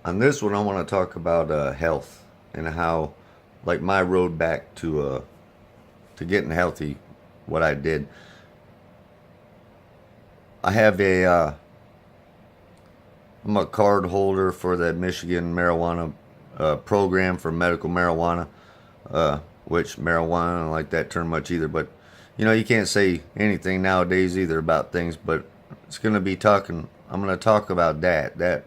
On this one, I want to talk about health and how, like, my road back to getting healthy. What I did, I have I'm a card holder for the Michigan marijuana program for medical marijuana, which marijuana I don't like that term much either. But you can't say anything nowadays either about things. But it's gonna be talking. I'm gonna talk about that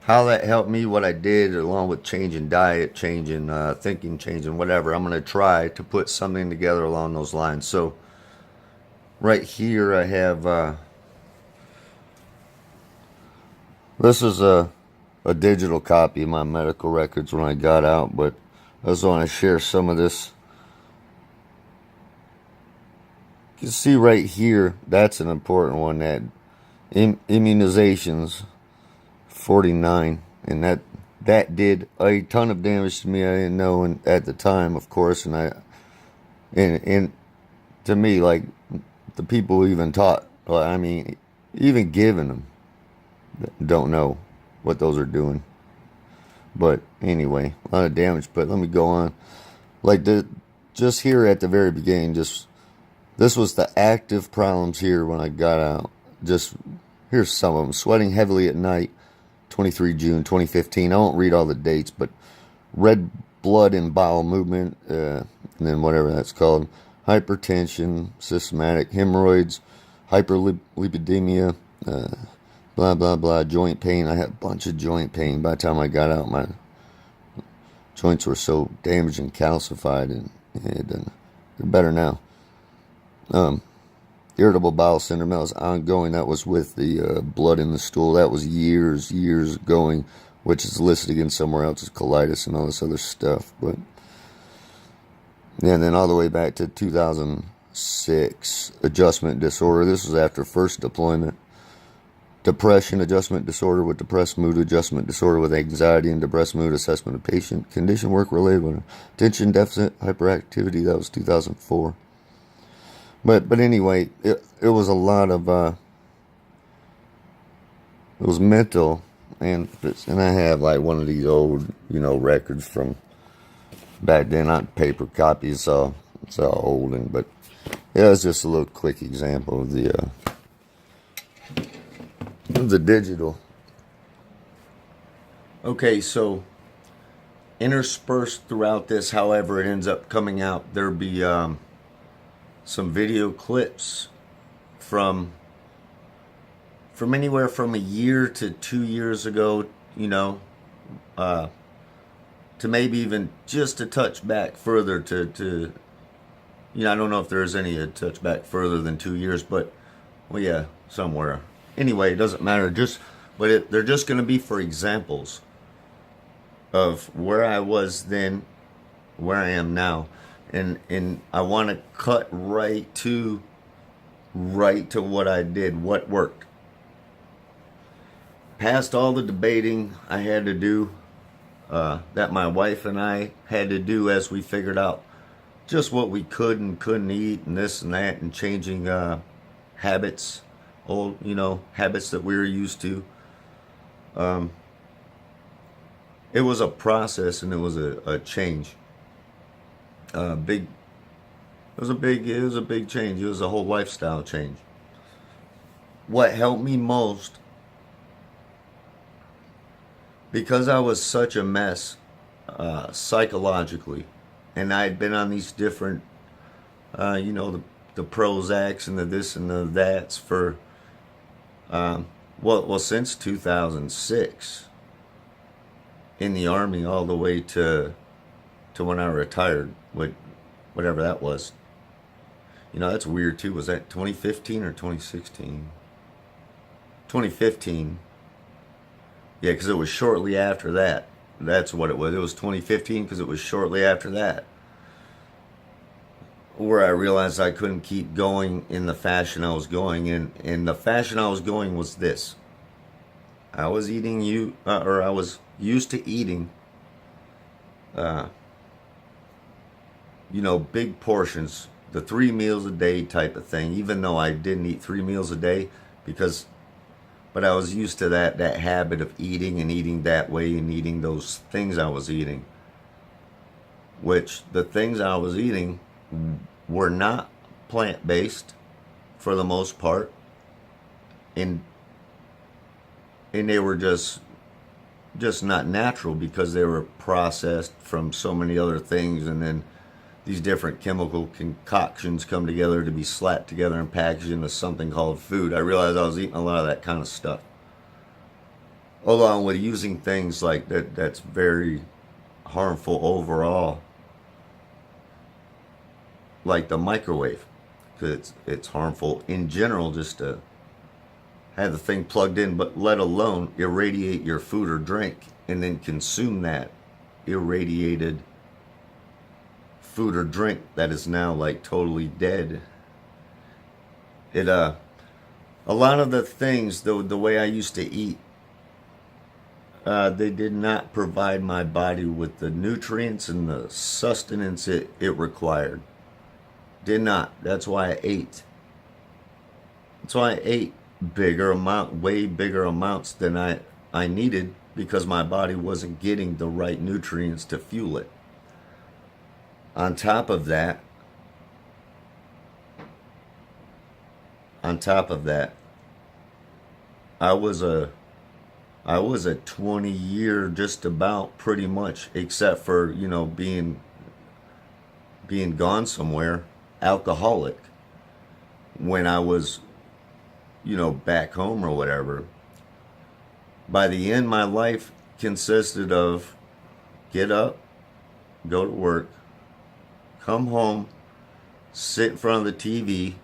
how that helped me, what I did, along with changing diet, changing thinking, changing whatever. I'm going to try to put something together along those lines. So, right here, I have this is a digital copy of my medical records when I got out, but I just want to share some of this. You can see right here, that's an important one, that immunizations 49, and that did a ton of damage to me. I didn't know at the time, of course, and to me, like, the people who even taught, well, I mean, even giving them, don't know what those are doing. But anyway, a lot of damage. But let me go on. Like, just here at the very beginning, this was the active problems here when I got out. Just here's some of them: sweating heavily at night, 23 June 2015. I won't read all the dates, but red blood in bowel movement, and then whatever that's called, hypertension, systematic hemorrhoids, hyperlipidemia, blah, blah, blah, joint pain. I had a bunch of joint pain. By the time I got out, my joints were so damaged and calcified, and they're better now. Irritable bowel syndrome, that was ongoing. That was with the blood in the stool. That was years going, which is listed again somewhere else as colitis and all this other stuff. But yeah, and then all the way back to 2006, adjustment disorder. This was after first deployment. Depression, adjustment disorder with depressed mood, adjustment disorder with anxiety and depressed mood, assessment of patient condition, work related with attention deficit, hyperactivity. That was 2004. But anyway, it was a lot of it was mental, and I have like one of these old records from back then, not paper copies, so it's all old, but yeah, it's just a little quick example of the digital. Okay, so interspersed throughout this, however it ends up coming out, there'll be some video clips from anywhere from a year to 2 years ago, to maybe even just a touch back further to I don't know if there's any a touch back further than 2 years, but well, yeah, somewhere. Anyway, it doesn't matter. They're just going to be for examples of where I was then, where I am now. And I want to cut right to what I did, what worked. Past all the debating I had to do, that my wife and I had to do as we figured out just what we could and couldn't eat and this and that, and changing habits, old habits that we were used to. It was a process, and it was a change. It was a big change. It was a whole lifestyle change. What helped me most, because I was such a mess psychologically, and I had been on these different, the Prozacs and the this and the that's for, since 2006, in the Army, all the way to when I retired, whatever that was. That's weird too. Was that 2015 or 2016? 2015. Yeah, because it was shortly after that. That's what it was. It was 2015 because it was shortly after that where I realized I couldn't keep going in the fashion I was going. And the fashion I was going was this. I was I was used to eating, big portions, the 3 meals a day type of thing, even though I didn't eat 3 meals a day, because but I was used to that habit of eating and eating that way and eating those things I was eating, which the things I was eating were not plant-based for the most part, and they were just not natural because they were processed from so many other things, and then these different chemical concoctions come together to be slapped together and packaged into something called food. I realized I was eating a lot of that kind of stuff, along with using things like that's very harmful overall, like the microwave, because it's harmful in general just to have the thing plugged in, but let alone irradiate your food or drink and then consume that irradiated food or drink that is now like totally dead. A lot of the things, the way I used to eat, they did not provide my body with the nutrients and the sustenance it required. Did not. That's why I ate. That's why I ate way bigger amounts than I needed, because my body wasn't getting the right nutrients to fuel it. On top of that, I was a 20-year, just about, pretty much, except for, being gone somewhere, alcoholic when I was, back home or whatever. By the end, my life consisted of get up, go to work, come home, sit in front of the TV,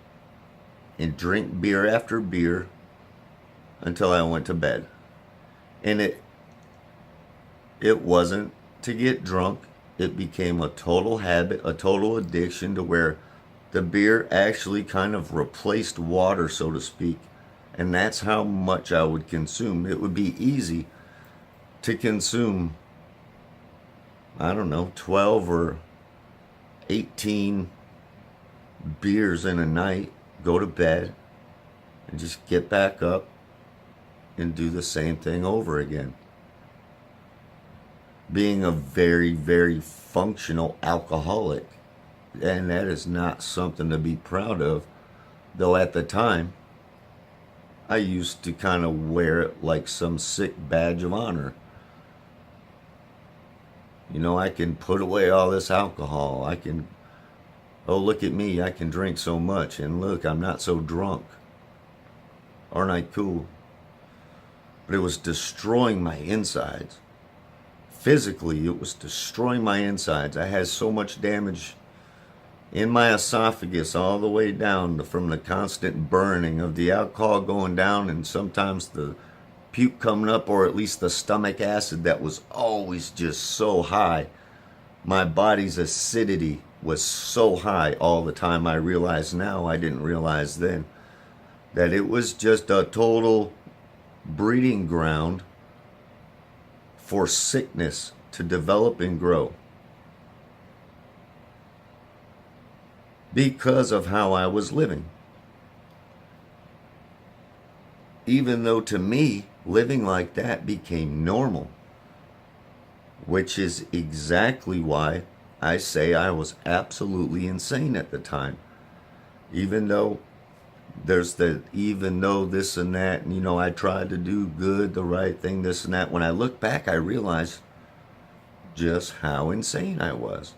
and drink beer after beer until I went to bed. And it wasn't to get drunk. It became a total habit, a total addiction, to where the beer actually kind of replaced water, so to speak. And that's how much I would consume. It would be easy to consume, I don't know, 12 or 18 beers in a night, go to bed, and just get back up and do the same thing over again. Being a very, very functional alcoholic. And that is not something to be proud of. Though at the time, I used to kind of wear it like some sick badge of honor. I can put away all this alcohol. Oh, look at me, I can drink so much. And look, I'm not so drunk. Aren't I cool? But it was destroying my insides. Physically, it was destroying my insides. I had so much damage in my esophagus all the way down from the constant burning of the alcohol going down, and sometimes the puke coming up, or at least the stomach acid that was always just so high. My body's acidity was so high all the time. I realize now, I didn't realize then, that it was just a total breeding ground for sickness to develop and grow, because of how I was living. Even though to me, living like that became normal, which is exactly why I say I was absolutely insane at the time. Even though this and that, and I tried to do good, the right thing, this and that. When I look back, I realized just how insane I was.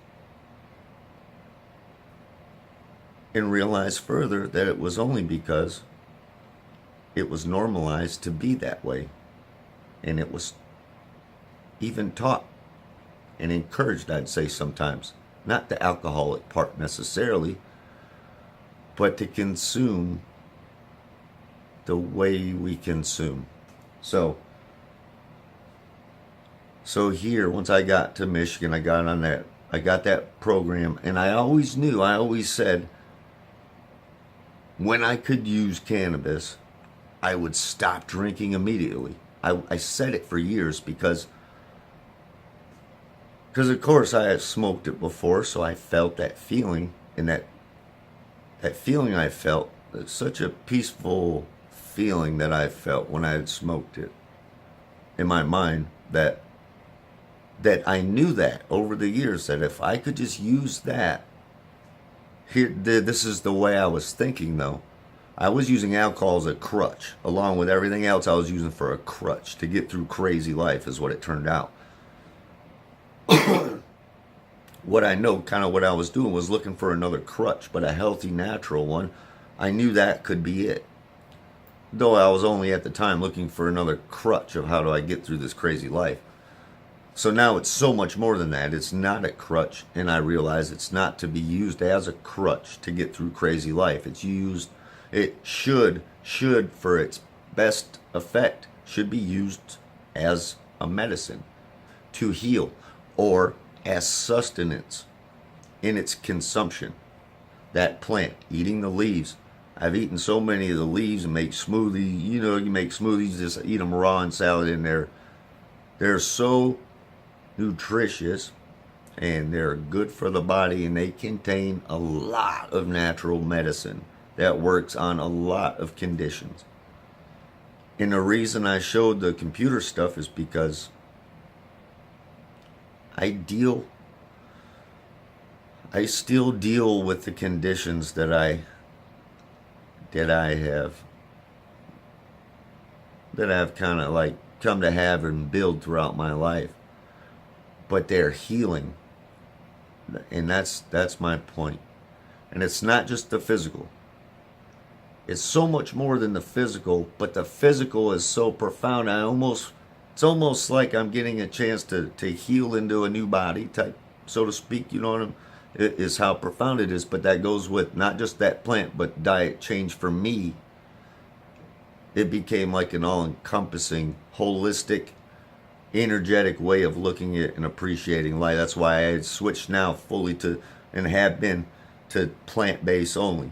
And realized further that it was only because it was normalized to be that way. And it was even taught and encouraged, I'd say sometimes. Not the alcoholic part necessarily, but to consume the way we consume. So here, once I got to Michigan, I got that program, and I always said, when I could use cannabis, I would stop drinking immediately. I said it for years because of course I had smoked it before, so I felt that feeling, and that feeling I felt, it's such a peaceful feeling that I felt when I had smoked it in my mind, that I knew that over the years, that if I could just use that. This is the way I was thinking though. I was using alcohol as a crutch, along with everything else I was using for a crutch to get through crazy life, is what it turned out. What I know, kind of what I was doing, was looking for another crutch, but a healthy, natural one. I knew that could be it. Though I was only at the time looking for another crutch of how do I get through this crazy life. So now it's so much more than that. It's not a crutch, and I realize it's not to be used as a crutch to get through crazy life. It should, for its best effect, should be used as a medicine to heal, or as sustenance in its consumption. That plant, eating the leaves. I've eaten so many of the leaves and make smoothies. You know, you make smoothies, just eat them raw and salad in there. They're so nutritious and they're good for the body, and they contain a lot of natural medicine that works on a lot of conditions. And the reason I showed the computer stuff is because I still deal with the conditions that I've kind of like come to have and build throughout my life. But they're healing. And that's my point. And it's not just the physical. It's so much more than the physical, but the physical is so profound. It's almost like I'm getting a chance to heal into a new body type, so to speak. You know what it is, how profound it is. But that goes with not just that plant, but diet change for me. It became like an all-encompassing, holistic, energetic way of looking at and appreciating life. That's why I had switched now fully to, and have been, to plant-based only.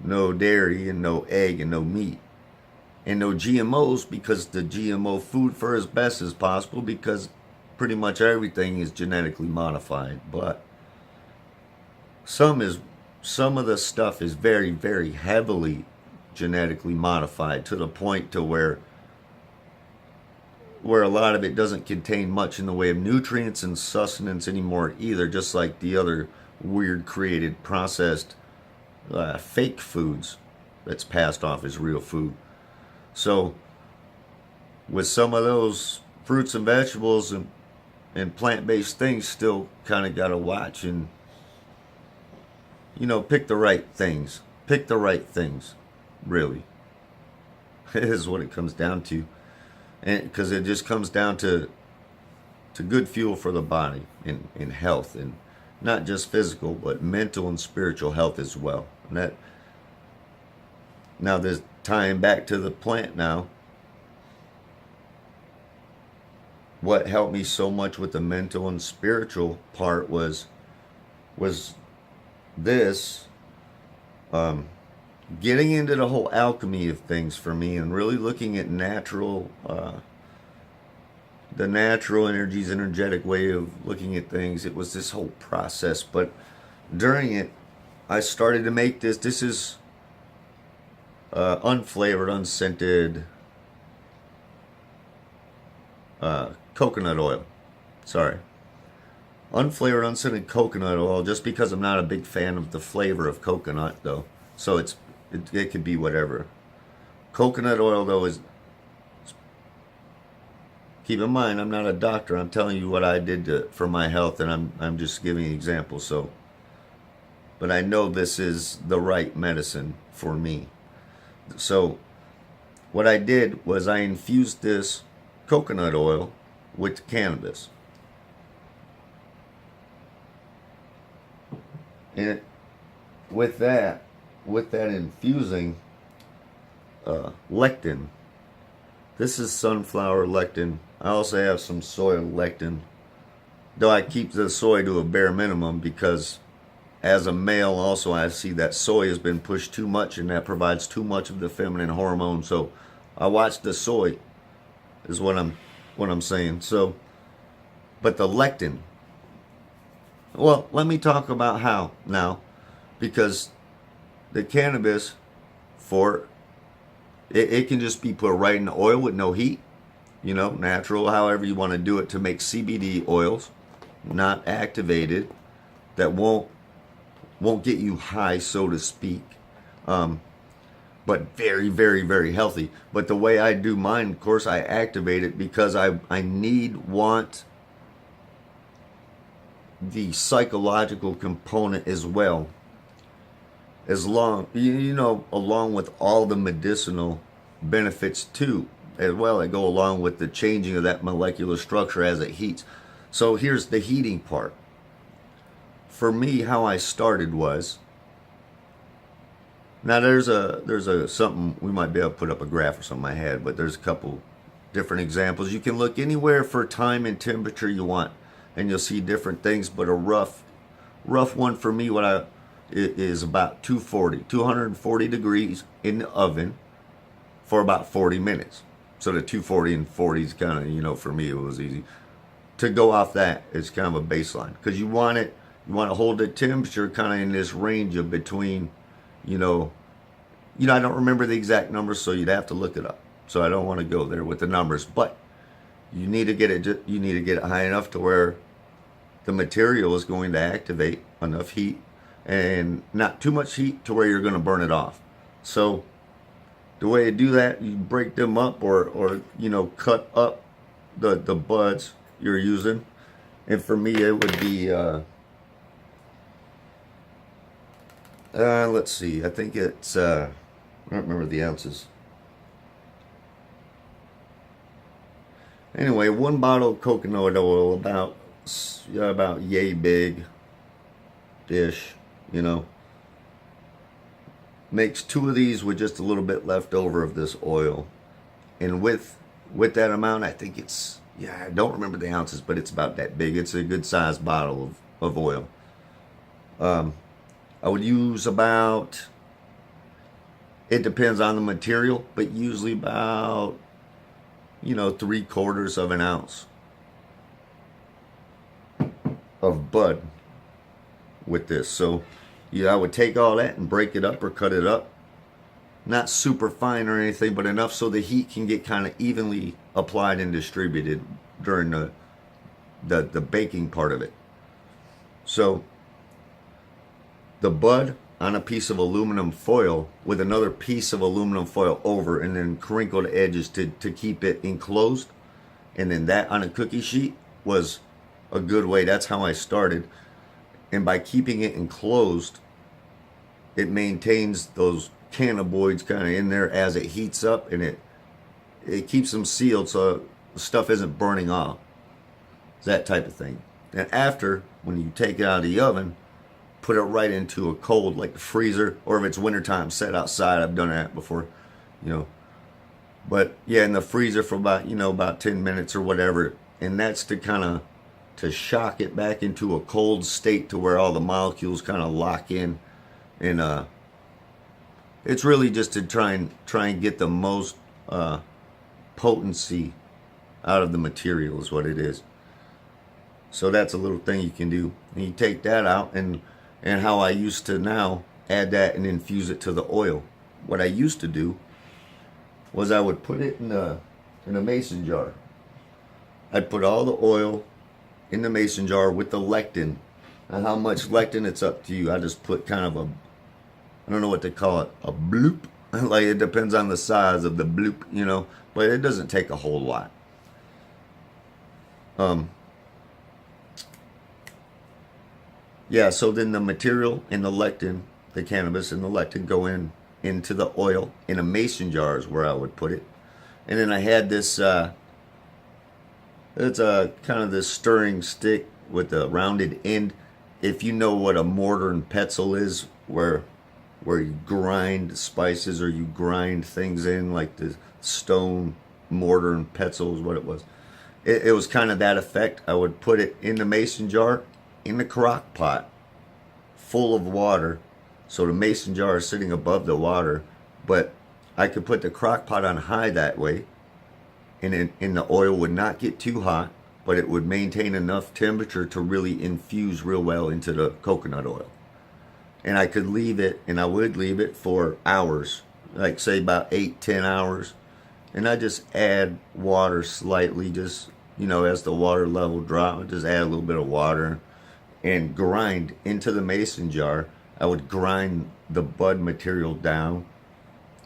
No dairy and no egg and no meat. And no GMOs, because the GMO food for as best as possible, because pretty much everything is genetically modified. But some of the stuff is very, very heavily genetically modified, to the point to where a lot of it doesn't contain much in the way of nutrients and sustenance anymore either, just like the other weird created processed fake foods that's passed off as real food. So with some of those fruits and vegetables and plant-based things, still kind of got to watch and, you know, pick the right things. Pick the right things, really. Is what it comes down to. And because it just comes down to good fuel for the body and health, and not just physical, but mental and spiritual health as well. And that, now there's tying back to the plant now. What helped me so much with the mental and spiritual part was this, getting into the whole alchemy of things for me, and really looking at the natural energies, energetic way of looking at things. It was this whole process, but during it, I started to make this. This is unflavored, unscented coconut oil. Sorry. Unflavored, unscented coconut oil, just because I'm not a big fan of the flavor of coconut, though. So it could be whatever. Coconut oil, though, is... Keep in mind, I'm not a doctor. I'm telling you what I did for my health, and I'm just giving examples. So, but I know this is the right medicine for me. So what I did was I infused this coconut oil with cannabis. And with that infusing lectin. This is sunflower lectin. I also have some soy lectin, though I keep the soy to a bare minimum, because as a male also I see that soy has been pushed too much, and that provides too much of the feminine hormone. So I watch the soy, is what I'm saying. So, but the lectin, well, let me talk about how now, because the cannabis, for It can just be put right in the oil with no heat, you know, natural, however you want to do it, to make CBD oils, not activated, that won't get you high, so to speak, but very, very, very healthy. But the way I do mine, of course, I activate it because I want the psychological component as well, as long, you know, along with all the medicinal benefits too, as well, that go along with the changing of that molecular structure as it heats. So here's the heating part. For me, how I started was, now there's a something, we might be able to put up a graph or something I had, but there's a couple different examples. You can look anywhere for time and temperature you want, and you'll see different things. But a rough one for me, it is about 240 degrees in the oven for about 40 minutes. So the 240 and 40 is kind of, you know, for me it was easy to go off that. It's kind of a baseline, because you want to hold the temperature kind of in this range of between, you know, I don't remember the exact numbers, so you'd have to look it up. So I don't want to go there with the numbers, but you need to get it high enough to where the material is going to activate enough heat, and not too much heat to where you're going to burn it off. So the way to do that, you break them up, or you know, cut up the buds you're using. And for me, it would be let's see, I think it's I don't remember the ounces. Anyway, 1 bottle of coconut oil, about yay big dish, you know, makes 2 of these with just a little bit left over of this oil. And with that amount, I think it's, I don't remember the ounces, but it's about that big. It's a good sized bottle of oil. I would use about, it depends on the material, but usually about, you know, 3/4 of an ounce of bud with this. So I would take all that and break it up or cut it up. Not super fine or anything, but enough so the heat can get kind of evenly applied and distributed during the baking part of it. So the bud on a piece of aluminum foil with another piece of aluminum foil over, and then crinkle the edges to keep it enclosed. And then that on a cookie sheet was a good way. That's how I started. And by keeping it enclosed, it maintains those cannabinoids kind of in there as it heats up, and it keeps them sealed so the stuff isn't burning off. That type of thing. And after, when you take it out of the oven, put it right into a cold, like the freezer, or if it's wintertime, set outside. I've done that before, you know. But yeah, in the freezer for about, you know, about 10 minutes or whatever. And that's to kind of, to shock it back into a cold state to where all the molecules kind of lock in. And it's really just to try and get the most potency out of the material is what it is. So that's a little thing you can do. And you take that out, and how I used to now add that and infuse it to the oil. What I used to do was I would put it in a mason jar. I'd put all the oil in the mason jar with the lectin. And how much lectin, it's up to you. I just put kind of I don't know what they call it, a bloop. Like, it depends on the size of the bloop, you know, but it doesn't take a whole lot. Yeah, so then the material and the lectin, the cannabis and the lectin, go into the oil in a mason jar is where I would put it. And then I had this, it's a kind of this stirring stick with a rounded end. If you know what a mortar and pestle is, where you grind spices or you grind things in, like the stone mortar and pestle is what it was. It was kind of that effect. I would put it in the mason jar, in the crock pot, full of water. So the mason jar is sitting above the water, but I could put the crock pot on high that way, and the oil would not get too hot, but it would maintain enough temperature to really infuse real well into the coconut oil. And I could leave it, and I would leave it for hours, like say about 8-10 hours, and I just add water slightly, just as the water level drops, just add a little bit of water and grind into the mason jar. I would grind the bud material down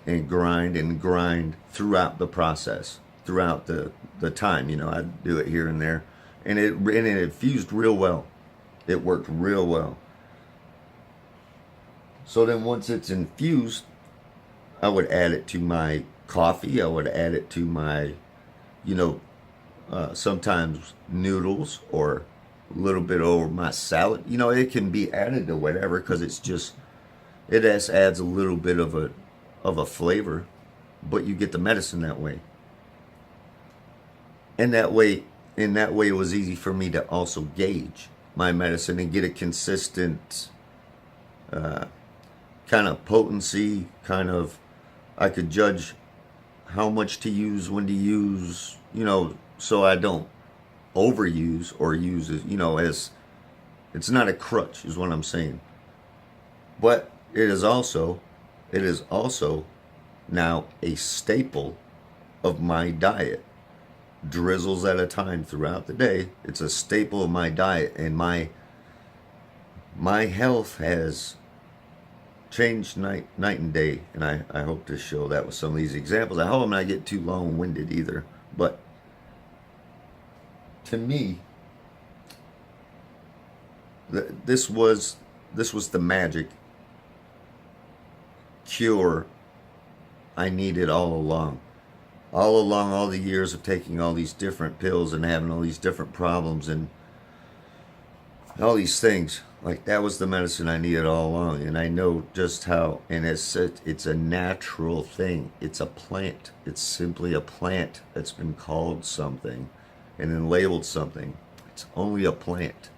and grind throughout the process, throughout the time. I'd do it here and there, and it infused real well. It worked real well. So then once it's infused, I would add it to my coffee. I would add it to my, sometimes noodles, or a little bit over my salad. It can be added to whatever, because it just adds a little bit of a flavor, but you get the medicine that way. And that way, it was easy for me to also gauge my medicine and get a consistent kind of potency, I could judge how much to use, when to use, so I don't overuse or use it, as it's not a crutch, is what I'm saying. But it is also now a staple of my diet. Drizzles at a time throughout the day. It's a staple of my diet, and my health has changed night and day. And I hope to show that with some of these examples. I hope I'm not getting too long-winded either. But to me, this was the magic cure I needed all along. All the years of taking all these different pills and having all these different problems and all these things. Like, that was the medicine I needed all along. And I know just how, and it's a natural thing. It's a plant. It's simply a plant that's been called something and then labeled something. It's only a plant.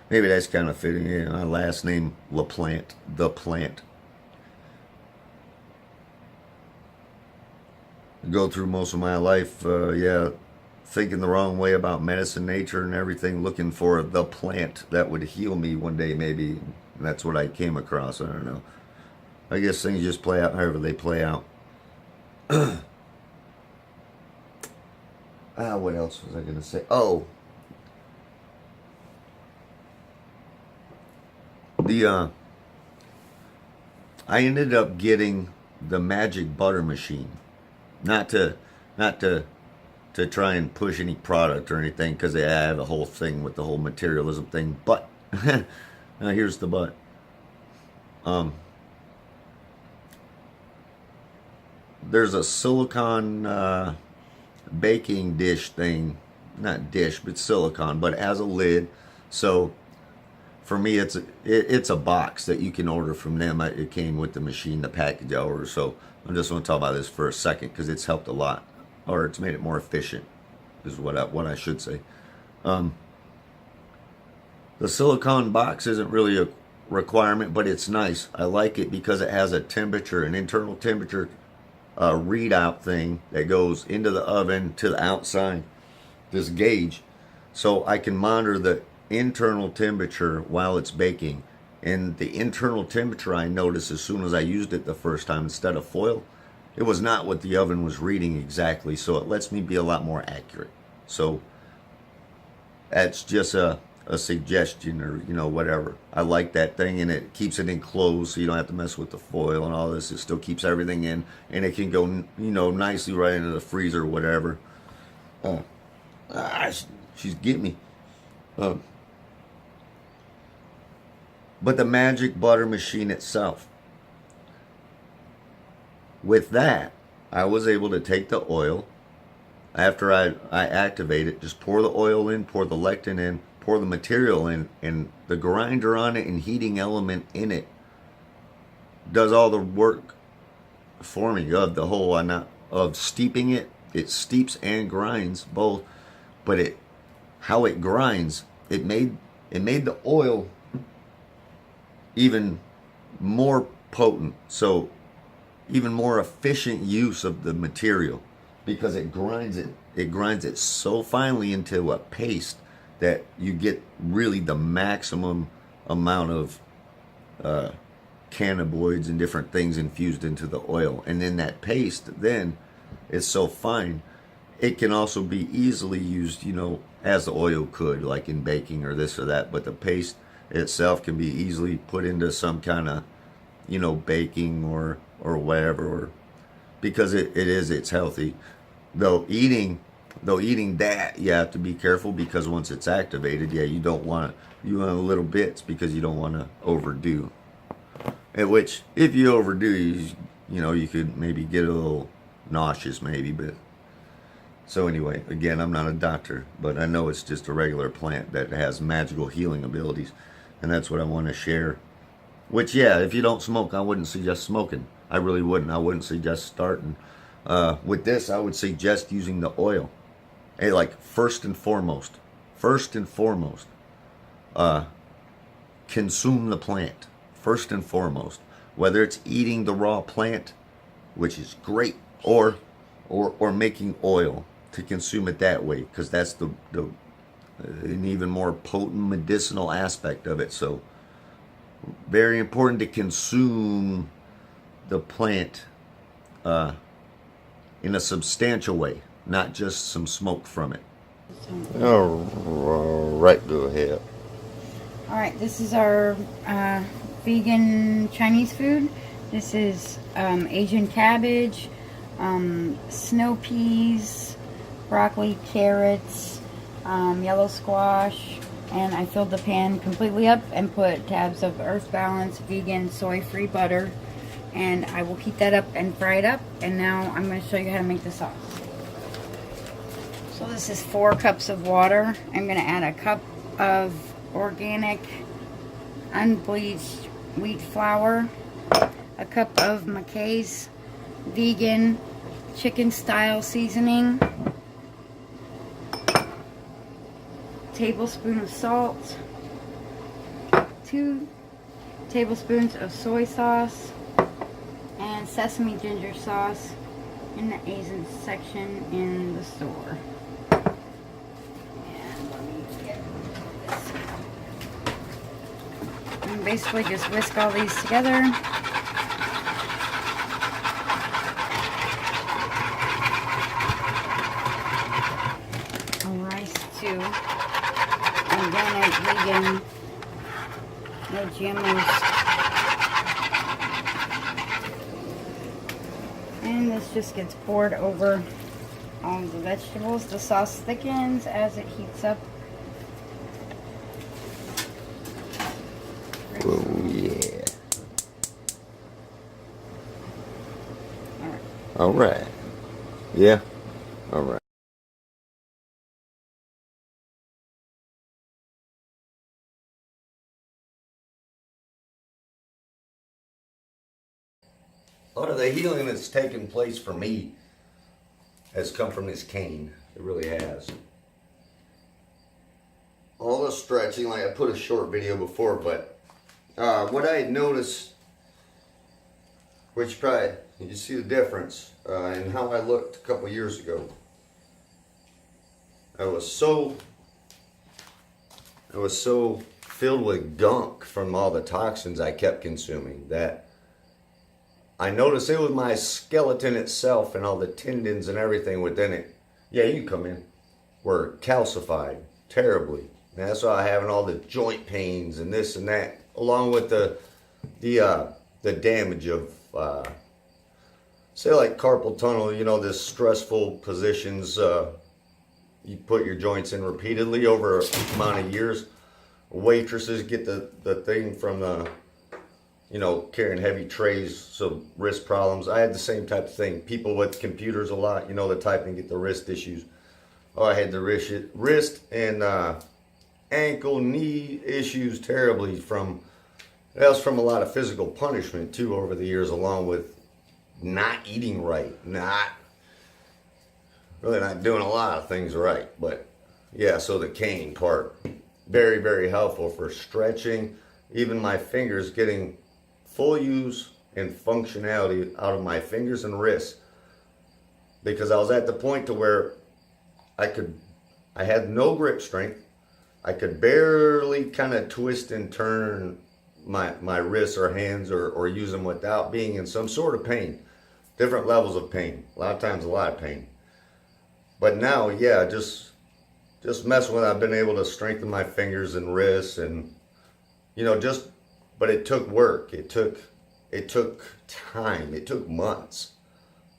Maybe that's kind of fitting. My last name, LaPlante, the plant. Go through most of my life, thinking the wrong way about medicine, nature, and everything, looking for the plant that would heal me one day, maybe. And that's what I came across. I don't know. I guess things just play out however they play out. What else was I going to say? Oh. I ended up getting the magic butter machine. Not to try and push any product or anything, because I have a whole thing with the whole materialism thing. But now here's the but. There's a silicone baking dish thing, not dish, but silicone, but it has a lid. So for me, it's a box that you can order from them. It came with the machine, the package I ordered. So I just want to talk about this for a second, because it's helped a lot, or it's made it more efficient, is what I should say. The silicone box isn't really a requirement, but it's nice. I like it because it has a temperature, an internal temperature readout thing that goes into the oven to the outside, this gauge, so I can monitor the internal temperature while it's baking. And the internal temperature, I noticed as soon as I used it the first time, instead of foil, it was not what the oven was reading exactly, so it lets me be a lot more accurate. So that's just a suggestion, or whatever. I like that thing, and it keeps it enclosed, so you don't have to mess with the foil and all this. It still keeps everything in, and it can go nicely right into the freezer or whatever. She's getting me. But the magic butter machine itself, with that, I was able to take the oil, after I activate it, just pour the oil in, pour the lectin in, pour the material in, and the grinder on it and heating element in it does all the work for me of the whole, of steeping it. It steeps and grinds both, but how it grinds, it made the oil even more potent, so even more efficient use of the material, because it grinds it so finely into a paste that you get really the maximum amount of cannabinoids and different things infused into the oil. And then that paste then is so fine, it can also be easily used, as the oil could, like in baking or this or that. But the paste itself can be easily put into some kind of, baking or whatever, or because it's healthy. Though eating that, you have to be careful, because once it's activated, yeah, you don't want you want little bits, because you don't want to overdo. At which, if you overdo, you could maybe get a little nauseous, maybe. But so anyway, again, I'm not a doctor, but I know it's just a regular plant that has magical healing abilities, and that's what I want to share. Which, yeah, if you don't smoke, I wouldn't suggest smoking. I really wouldn't. I wouldn't suggest starting. With this, I would suggest using the oil. Hey, like first and foremost, consume the plant. First and foremost, whether it's eating the raw plant, which is great, or making oil to consume it that way, because that's the an even more potent medicinal aspect of it. So very important to consume the plant in a substantial way, not just some smoke from it. All right, go ahead. All right, this is our vegan Chinese food. This is Asian cabbage, snow peas, broccoli, carrots, yellow squash, and I filled the pan completely up and put tabs of Earth Balance vegan soy-free butter, and I will heat that up and fry it up. And now I'm going to show you how to make the sauce. So this is 4 cups of water. I'm going to add a cup of organic unbleached wheat flour, a cup of McKay's vegan chicken style seasoning, tablespoon of salt, 2 tablespoons of soy sauce, and sesame ginger sauce in the Asian section in the store. And let me get this. And basically just whisk all these together. Rice too. Organic, vegan, no GMOs. And this just gets poured over all the vegetables. The sauce thickens as it heats up. Oh yeah. Alright. Alright. Yeah. Alright. A lot of the healing that's taken place for me has come from this cane. It really has. All the stretching, like I put a short video before, but what I had noticed, which probably, you see the difference in how I looked a couple years ago. I was so filled with gunk from all the toxins I kept consuming that I noticed it was my skeleton itself and all the tendons and everything within it. Yeah, you can come in. Were calcified terribly. And that's why I'm having all the joint pains and this and that, along with the damage of say like carpal tunnel. This stressful positions you put your joints in repeatedly over an amount of years. Waitresses get the thing from the carrying heavy trays, so wrist problems. I had the same type of thing. People with computers a lot, the typing, get the wrist issues. Oh, I had the wrist and ankle, knee issues terribly that was from a lot of physical punishment too over the years, along with not eating right, not doing a lot of things right. But yeah, so the cane part, very, very helpful for stretching, even my fingers getting full use and functionality out of my fingers and wrists, because I was at the point to where I had no grip strength. I could barely kind of twist and turn my wrists or hands, or use them without being in some sort of pain. Different levels of pain. A lot of times a lot of pain. But now, yeah, just messing with it, I've been able to strengthen my fingers and wrists, and but it took work. It took time. It took months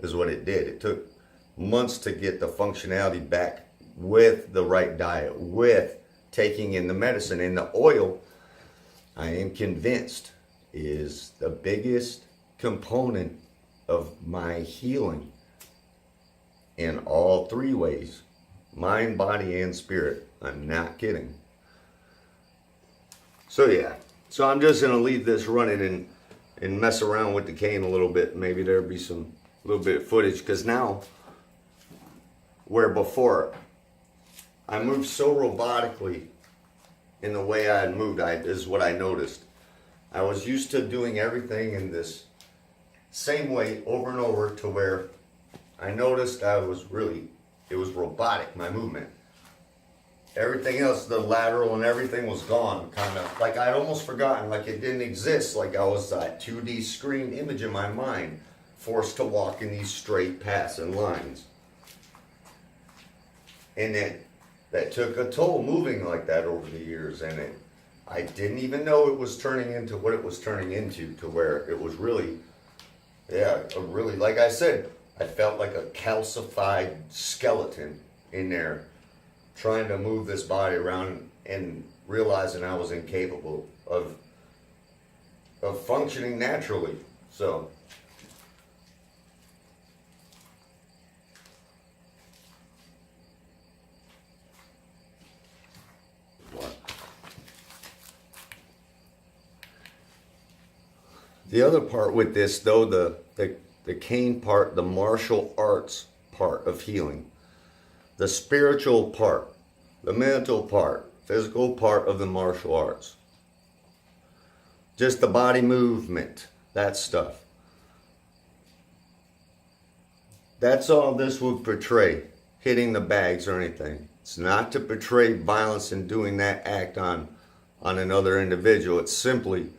is what it did. It took months to get the functionality back with the right diet, with taking in the medicine. And the oil, I am convinced, is the biggest component of my healing in all three ways: mind, body, and spirit. I'm not kidding. So yeah, so I'm just gonna leave this running and mess around with the cane a little bit. Maybe there'll be some little bit of footage, because now, where before I moved so robotically in the way I had moved, is what I noticed. I was used to doing everything in this same way over and over, to where I noticed it was robotic, my movement. Everything else, the lateral and everything, was gone. Kind of like I'd almost forgotten, like it didn't exist. Like I was that 2D screen image in my mind, forced to walk in these straight paths and lines. And that took a toll, moving like that over the years. And I didn't even know it was turning into what it was turning into, to where it was really, like I said, I felt like a calcified skeleton in there, trying to move this body around and realizing I was incapable of functioning naturally. So the other part with this, though, the cane part, the martial arts part of healing, the spiritual part, the mental part, physical part of the martial arts, just the body movement, that stuff. That's all this would portray, hitting the bags or anything. It's not to portray violence and doing that act on another individual. It's simply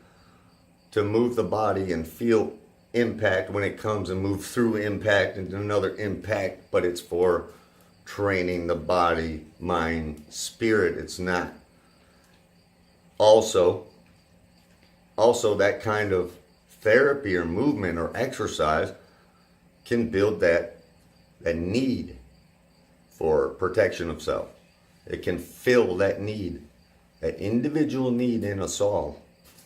to move the body and feel impact when it comes, and move through impact into another impact, but it's for training the body, mind, spirit. It's not. Also that kind of therapy or movement or exercise can build that need for protection of self. It can fill that need, that individual need in us all,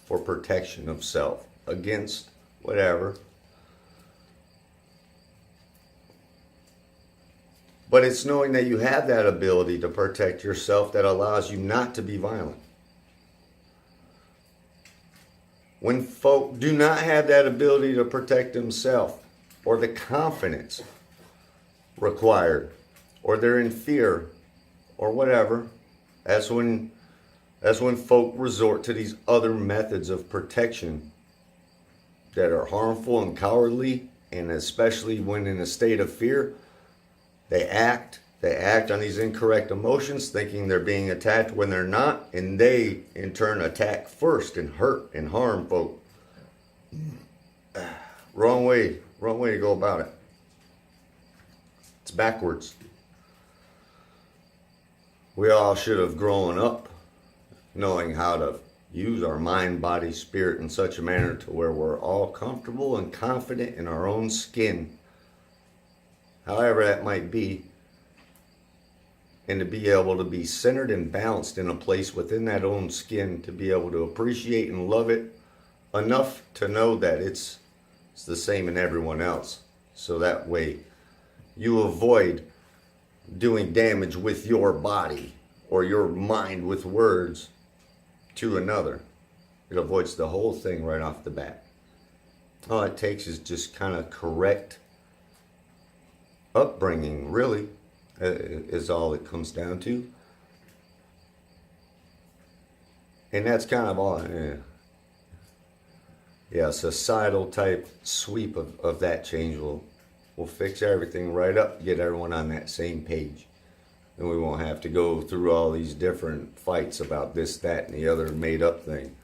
for protection of self against whatever. But it's knowing that you have that ability to protect yourself that allows you not to be violent. When folk do not have that ability to protect themselves, or the confidence required, or they're in fear, or whatever, that's when folk resort to these other methods of protection that are harmful and cowardly. And especially when in a state of fear, they act on these incorrect emotions, thinking they're being attacked when they're not, and they in turn attack first and hurt and harm folk. Wrong way to go about it. It's backwards. We all should have grown up knowing how to use our mind, body, spirit in such a manner to where we're all comfortable and confident in our own skin, however that might be, and to be able to be centered and balanced in a place within that own skin, to be able to appreciate and love it enough to know that it's the same in everyone else. So that way you avoid doing damage with your body or your mind with words to another. It avoids the whole thing right off the bat. All it takes is just kind of correct upbringing, really, is all it comes down to. And that's kind of all. Societal type sweep of that change will fix everything right up, get everyone on that same page. And we won't have to go through all these different fights about this, that, and the other made up thing.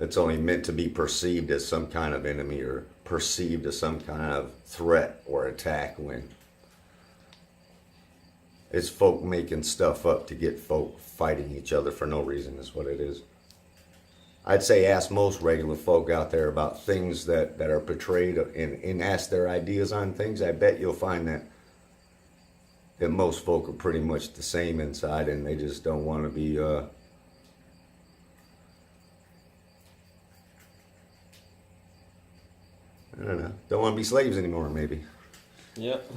It's only meant to be perceived as some kind of enemy or perceived as some kind of threat or attack, when it's folk making stuff up to get folk fighting each other for no reason is what it is. I'd say ask most regular folk out there about things that are portrayed, and ask their ideas on things. I bet you'll find that most folk are pretty much the same inside, and they just don't want to be I don't know. Don't want to be slaves anymore, maybe. Yep.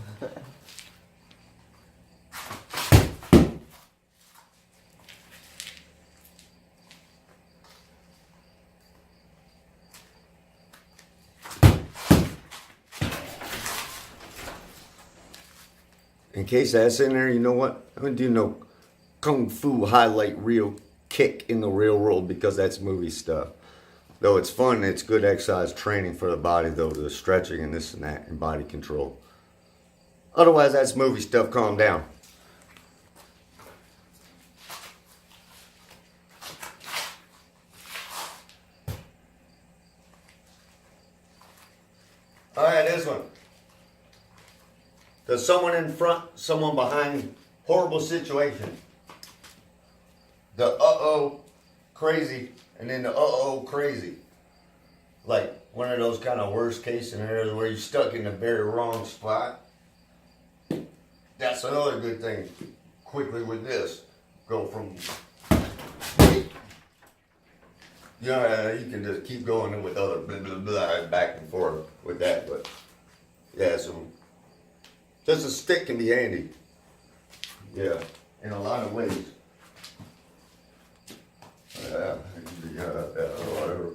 In case that's in there, you know what? I'm going to do no kung fu highlight reel kick in the real world, because that's movie stuff. Though it's fun, it's good exercise training for the body, though, the stretching and this and that, and body control. Otherwise, that's movie stuff. Calm down. All right, this one. There's someone in front, someone behind, horrible situation. The uh-oh crazy, and then the uh-oh crazy. Like one of those kind of worst case scenarios where you're stuck in the very wrong spot. That's another good thing. Quickly with this, go from, you can just keep going with other blah, blah, blah, back and forth with that, but yeah, so just a stick can be handy. Yeah, in a lot of ways. Yeah, whatever.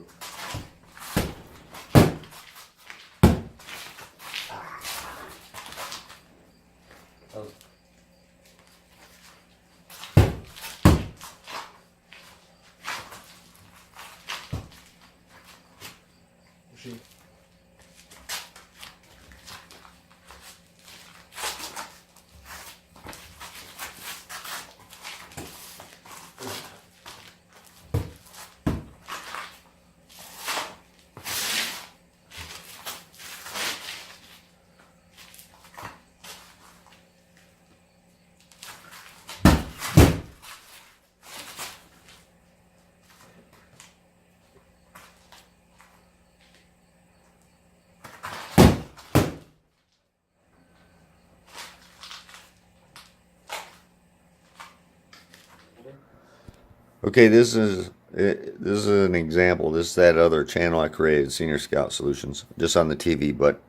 Okay, this is an example. This is that other channel I created, Senior Scout Solutions, just on the TV. But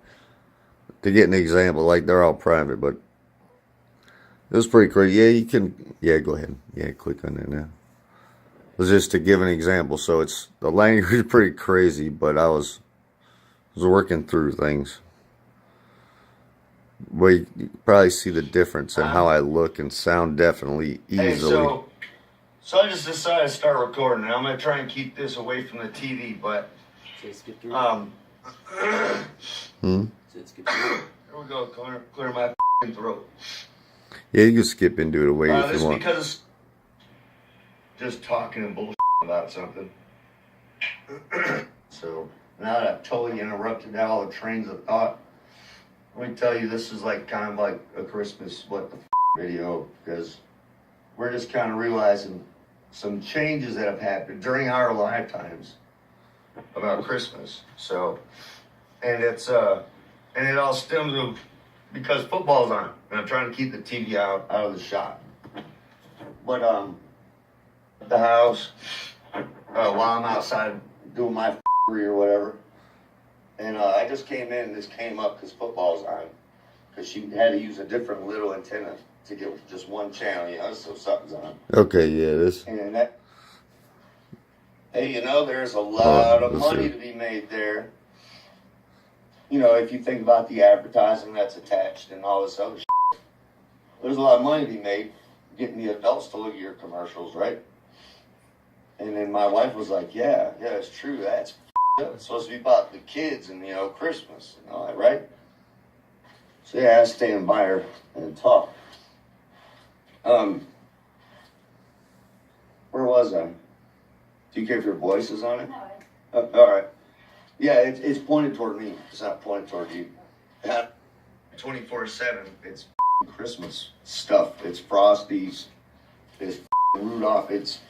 to get an example, like they're all private, but it was pretty crazy. Yeah, you can. Yeah, go ahead. Yeah, click on it now. It was just to give an example. So it's the language is pretty crazy, but I was working through things. But you probably see the difference in how I look and sound definitely easily. Hey, so I just decided to start recording, and I'm gonna try and keep this away from the TV, but So skip through. here So skip through. we go, clear my throat. Yeah, you can skip into it away if This you is want. because just talking and bullshit about something. So now that I've totally interrupted all the trains of thought, let me tell you, this is like kind of like a Christmas what the video, because we're just kind of realizing some changes that have happened during our lifetimes about Christmas. So, and it's and it all stems of because football's on, and I'm trying to keep the TV out of the shot. But the house while I'm outside doing my or whatever, and I just came in and this came up because football's on, because she had to use a different little antenna to get just one channel, so something's on. Okay, yeah, this. And that, hey, there's a lot of let's money see. to be made there. If you think about the advertising that's attached and all this other shit, there's a lot of money to be made getting the adults to look at your commercials, right? And then my wife was like, yeah, it's true. That's it's supposed to be about the kids and, Christmas and all that, right? So, yeah, I was standing by her and talk. Where was I? Do you care if your voice is on it? No, All right. Yeah, it's pointed toward me. It's not pointed toward you. 24/7. It's Christmas stuff. It's Frosties. It's Rudolph. It's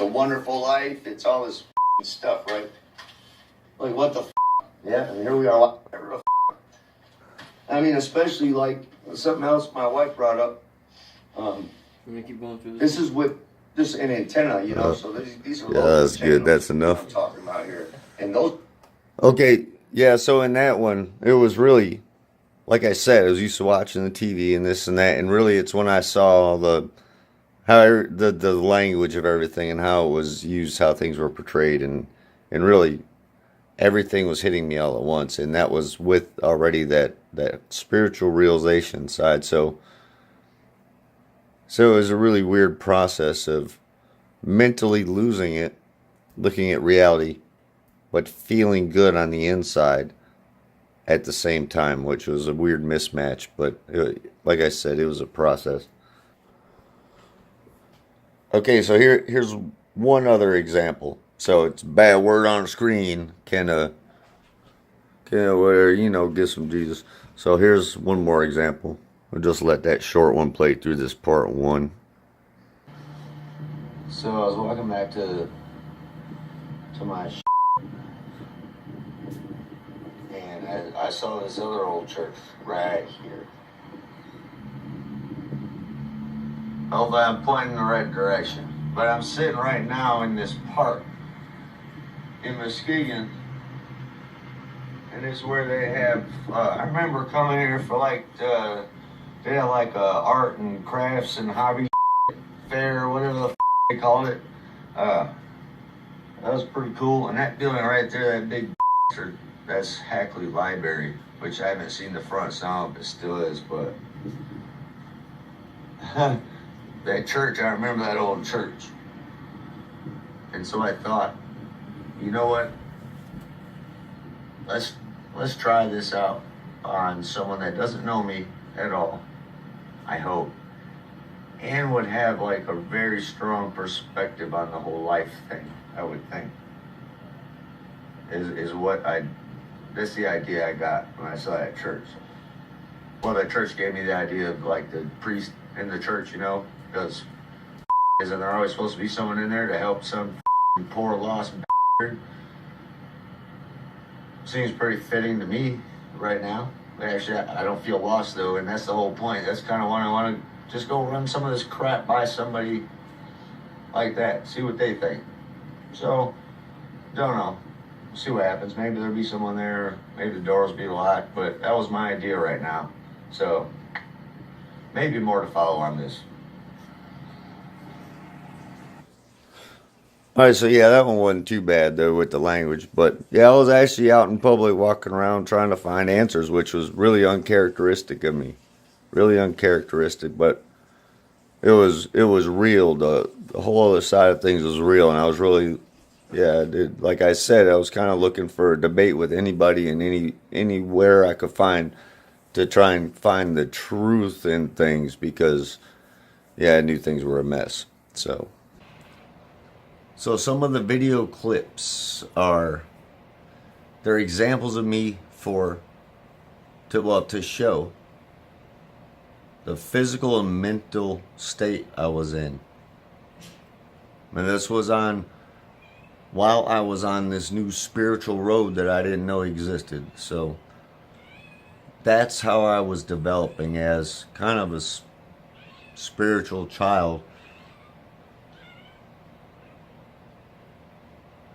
a Wonderful Life. It's all this stuff, right? Like what the? Yeah, and here we are. Whatever the I mean, especially like something else my wife brought up. I'm gonna keep going through This is with just an antenna, you know. So these are Yeah, that's good. That's enough. I'm talking about here, and those. Okay, yeah, so in that one, it was really, like I said, I was used to watching the TV and this and that, and really it's when I saw the language of everything and how it was used, how things were portrayed, and really everything was hitting me all at once, and that was with already that spiritual realization side. So it was a really weird process of mentally losing it, looking at reality, but feeling good on the inside at the same time, which was a weird mismatch. But like I said, it was a process. Okay, so here's one other example. So it's a bad word on the screen can where get some Jesus. So here's one more example. I'll just let that short one play through this part one. So I was walking back to my and I saw this other old church right here. Hopefully I'm pointing in the right direction. But I'm sitting right now in this park in Muskegon. And it's where they have, I remember coming here for they have like art and crafts and hobby fair, or whatever the they called it. That was pretty cool. And that building right there, that big that's Hackley Library, which I haven't seen the front, so I don't know if it still is, but that church, I remember that old church. And so I thought, you know what? Let's try this out on someone that doesn't know me at all, I hope, and would have like a very strong perspective on the whole life thing, I would think. That's the idea I got when I saw that church. Well, that church gave me the idea of like the priest in the church, because isn't there always supposed to be someone in there to help some poor lost bastard? Seems pretty fitting to me right now. Actually, I don't feel lost though, and that's the whole point. That's kind of why I want to just go run some of this crap by somebody like that, see what they think. So, don't know. See what happens. Maybe there'll be someone there. Maybe the doors will be locked. But that was my idea right now. So maybe more to follow on this. All right, so yeah, that one wasn't too bad though with the language. But yeah, I was actually out in public walking around trying to find answers, which was really uncharacteristic of me. Really uncharacteristic, but it was real. The whole other side of things was real, and I was really. Yeah, dude, like I said, I was kind of looking for a debate with anybody and anywhere I could find to try and find the truth in things because, yeah, I knew things were a mess. So some of the video clips they're examples of me to show the physical and mental state I was in. And this was while I was on this new spiritual road that I didn't know existed. So that's how I was developing as kind of a spiritual child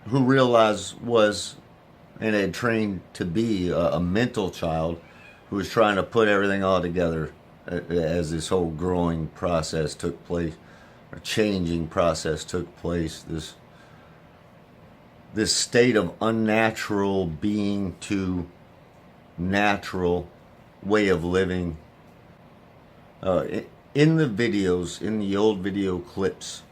who realized was and had trained to be a mental child who was trying to put everything all together as this whole growing process took place, or changing process took place, this state of unnatural being to natural way of living. In the videos, in the old video clips,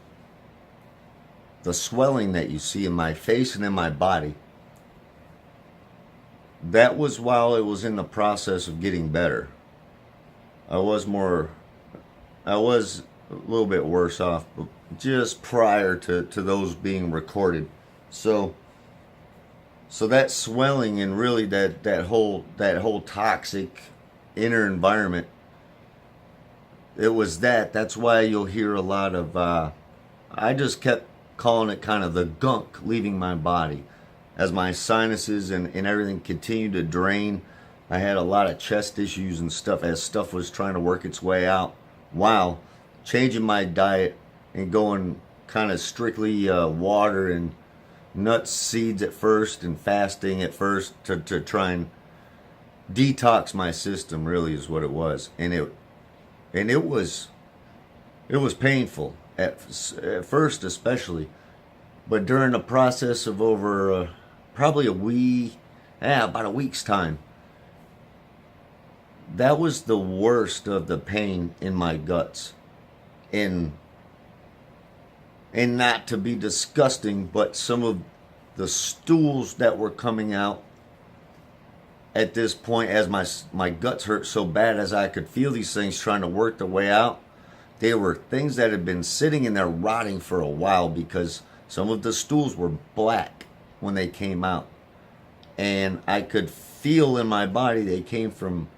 the swelling that you see in my face and in my body, that was while it was in the process of getting better. I was a little bit worse off just prior to those being recorded. So So that swelling and really that whole toxic inner environment, it was that's why you'll hear a lot of I just kept calling it kind of the gunk leaving my body as my sinuses and everything continued to drain. I had a lot of chest issues and stuff as stuff was trying to work its way out while changing my diet and going kind of strictly water and nuts, seeds at first, and fasting at first to try and detox my system. Really is what it was, and it was painful at first, especially, but during the process of over probably about a week's time, that was the worst of the pain in my guts, and not to be disgusting, but some of the stools that were coming out at this point, as my guts hurt so bad, as I could feel these things trying to work their way out, they were things that had been sitting in there rotting for a while, because some of the stools were black when they came out, and I could feel in my body they came from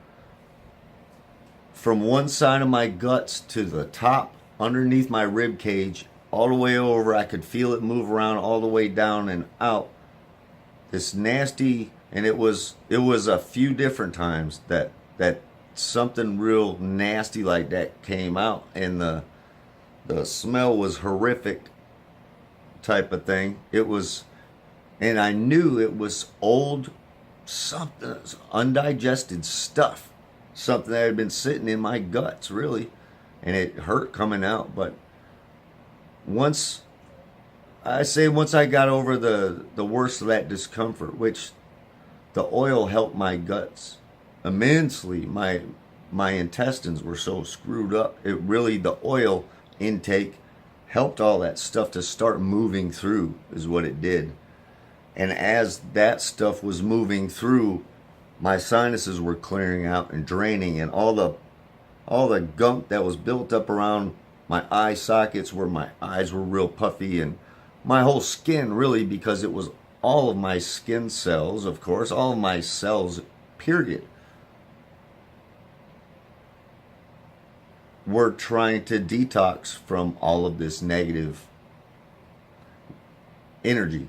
one side of my guts to the top underneath my rib cage, all the way over. I could feel it move around all the way down and out. This nasty, and it was a few different times that something real nasty like that came out, and the smell was horrific type of thing. It was, and I knew it was old, something, undigested stuff, something that had been sitting in my guts, really, and it hurt coming out. But once I got over the worst of that discomfort, which the oil helped my guts immensely. My intestines were so screwed up. It really, the oil intake helped all that stuff to start moving through, is what it did. And as that stuff was moving through, my sinuses were clearing out and draining, and all the gunk that was built up around my eye sockets, where my eyes were real puffy, and my whole skin, really, because it was all of my skin cells, of course, all of my cells, period, were trying to detox from all of this negative energy,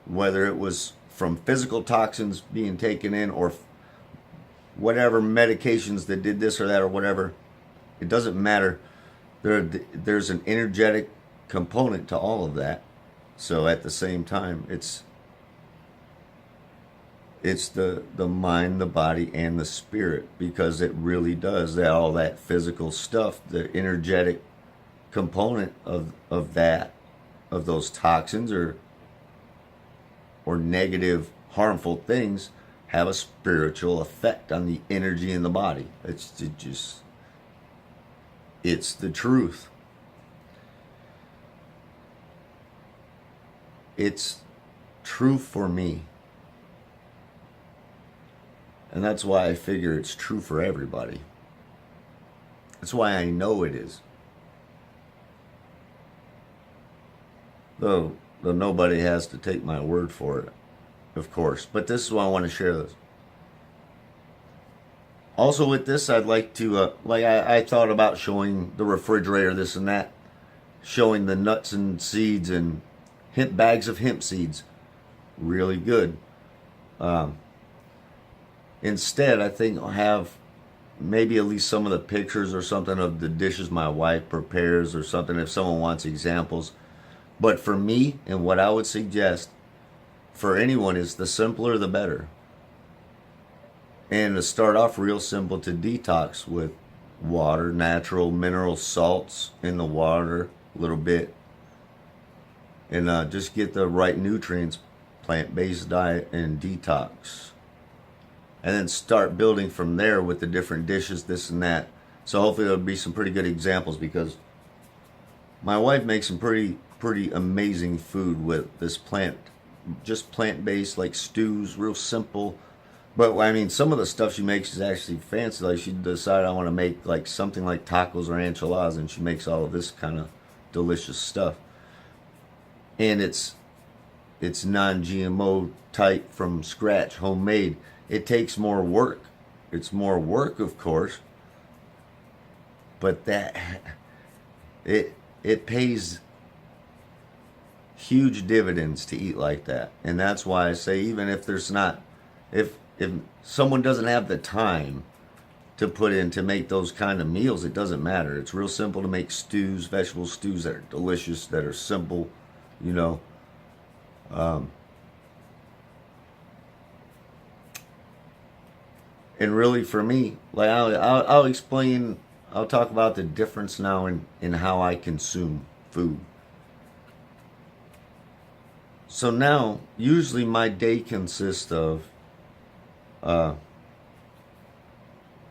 whether it was from physical toxins being taken in, or whatever medications that did this or that or whatever. It doesn't matter. There's an energetic component to all of that. So at the same time, it's the mind, the body, and the spirit, because it really does that, all that physical stuff, the energetic component of those toxins or negative, harmful things have a spiritual effect on the energy in the body. It's the truth. It's true for me. And that's why I figure it's true for everybody. That's why I know it is. Though nobody has to take my word for it, of course. But this is why I want to share this. Also with this, I'd like to, I thought about showing the refrigerator, this and that, showing the nuts and seeds and bags of hemp seeds. Really good. Instead, I think I'll have maybe at least some of the pictures or something of the dishes my wife prepares or something, if someone wants examples. But for me, and what I would suggest for anyone, is the simpler the better. And to start off real simple, to detox with water, natural mineral salts in the water a little bit, and just get the right nutrients, plant-based diet, and detox. And then start building from there with the different dishes, this and that. So hopefully there'll be some pretty good examples, because my wife makes some pretty amazing food with this just plant-based, like stews, real simple. But I mean, some of the stuff she makes is actually fancy. Like, she decided, I want to make like something like tacos or enchiladas, and she makes all of this kind of delicious stuff. And it's it's non-GMO type from scratch, homemade. It takes more work. It's more work, of course, but that it pays huge dividends to eat like that. And that's why I say, even if there's not, if someone doesn't have the time to put in to make those kind of meals, it doesn't matter. It's real simple to make stews, vegetable stews that are delicious, that are simple, you know. And really, for me, like I'll explain. I'll talk about the difference now in how I consume food. So now, usually my day consists of,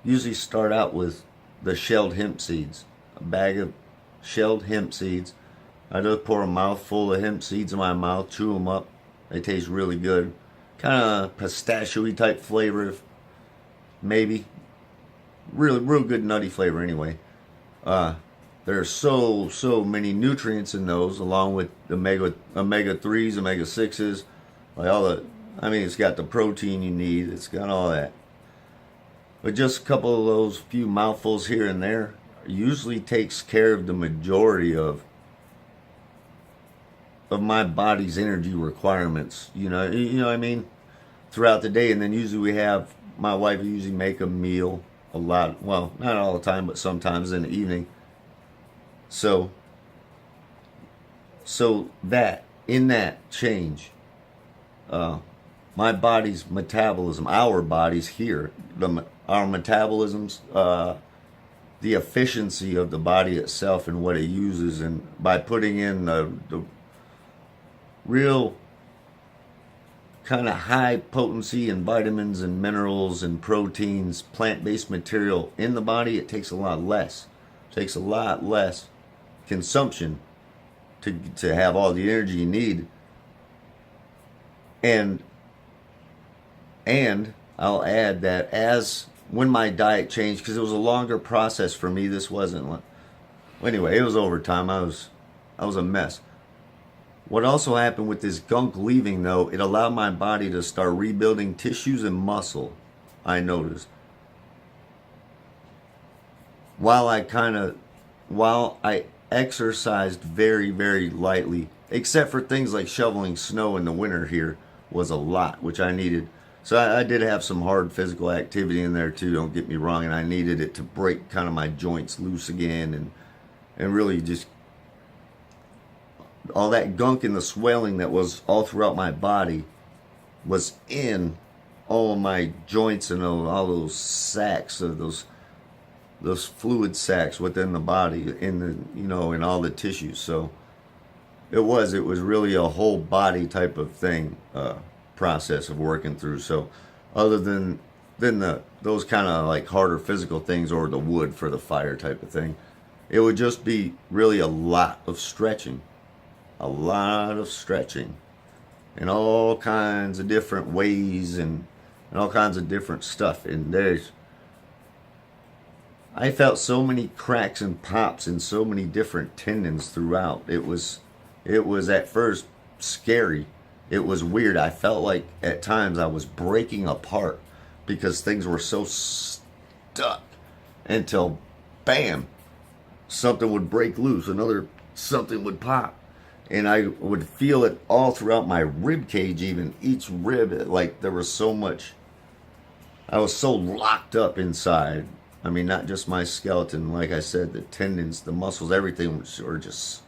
usually start out with the shelled hemp seeds. A bag of shelled hemp seeds. I just pour a mouthful of hemp seeds in my mouth, chew them up. They taste really good. Kind of pistachio-y type flavor, maybe. Real good nutty flavor anyway. There are so many nutrients in those, along with omega 3s, omega 6s, like all the. I mean, it's got the protein you need. It's got all that. But just a couple of those few mouthfuls here and there usually takes care of the majority of my body's energy requirements. You know what I mean, throughout the day. And then usually we have, my wife usually make a meal a lot. Well, not all the time, but sometimes in the evening. So that, in that change, my body's metabolism, our bodies here, our metabolisms, the efficiency of the body itself and what it uses, and by putting in the real kind of high potency in vitamins and minerals and proteins, plant-based material in the body, it takes a lot less. It takes a lot less consumption to have all the energy you need. And I'll add that when my diet changed, because it was a longer process for me. This wasn't, anyway, it was over time. I was a mess. What also happened with this gunk leaving, though, it allowed my body to start rebuilding tissues and muscle, I noticed. While I exercised very, very lightly, except for things like shoveling snow in the winter here was a lot, which I needed. So I did have some hard physical activity in there too, don't get me wrong, and I needed it to break kind of my joints loose again and really just all that gunk and the swelling that was all throughout my body was in all my joints and all those sacs of those fluid sacs within the body, in all the tissues. So it was really a whole body type of thing, process of working through. So other than those kind of like harder physical things, or the wood for the fire type of thing, it would just be really a lot of stretching in all kinds of different ways and all kinds of different stuff. And I felt so many cracks and pops in so many different tendons throughout. It was at first scary. It was weird. I felt like at times I was breaking apart because things were so stuck until bam, something would break loose, something would pop. And I would feel it all throughout my rib cage, even each rib, like there was so much. I was so locked up inside. I mean, not just my skeleton, like I said, the tendons, the muscles, everything were just.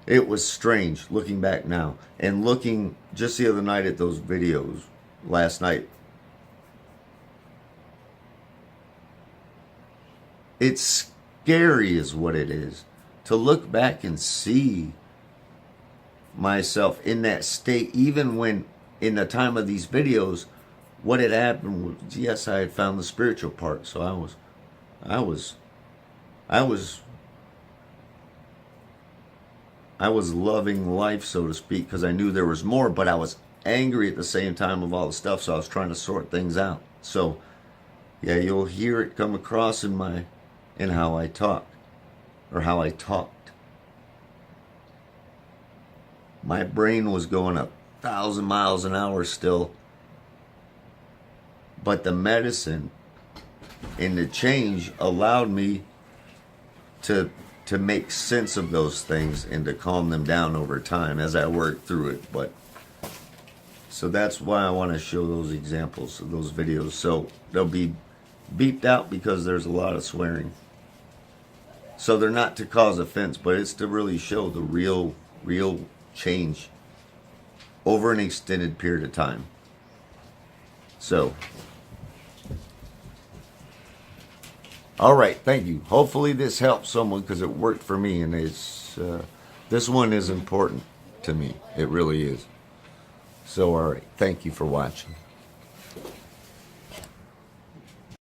It was strange looking back now. And looking just the other night at those videos, last night. It's scary is what it is. To look back and see myself in that state, even when in the time of these videos, what had happened was, yes, I had found the spiritual part. So I was loving life, so to speak, because I knew there was more, but I was angry at the same time of all the stuff, so I was trying to sort things out. So yeah, you'll hear it come across in how I talk, or how I talked. my brain was going 1,000 miles an hour still. But the medicine and the change allowed me to make sense of those things and to calm them down over time as I worked through it. But so that's why I want to show those examples of those videos. So they'll be beeped out because there's a lot of swearing. So they're not to cause offense, but it's to really show the real change over an extended period of time. So, all right, thank you. Hopefully this helps someone because it worked for me, and it's this one is important to me. It really is. So, all right, thank you for watching.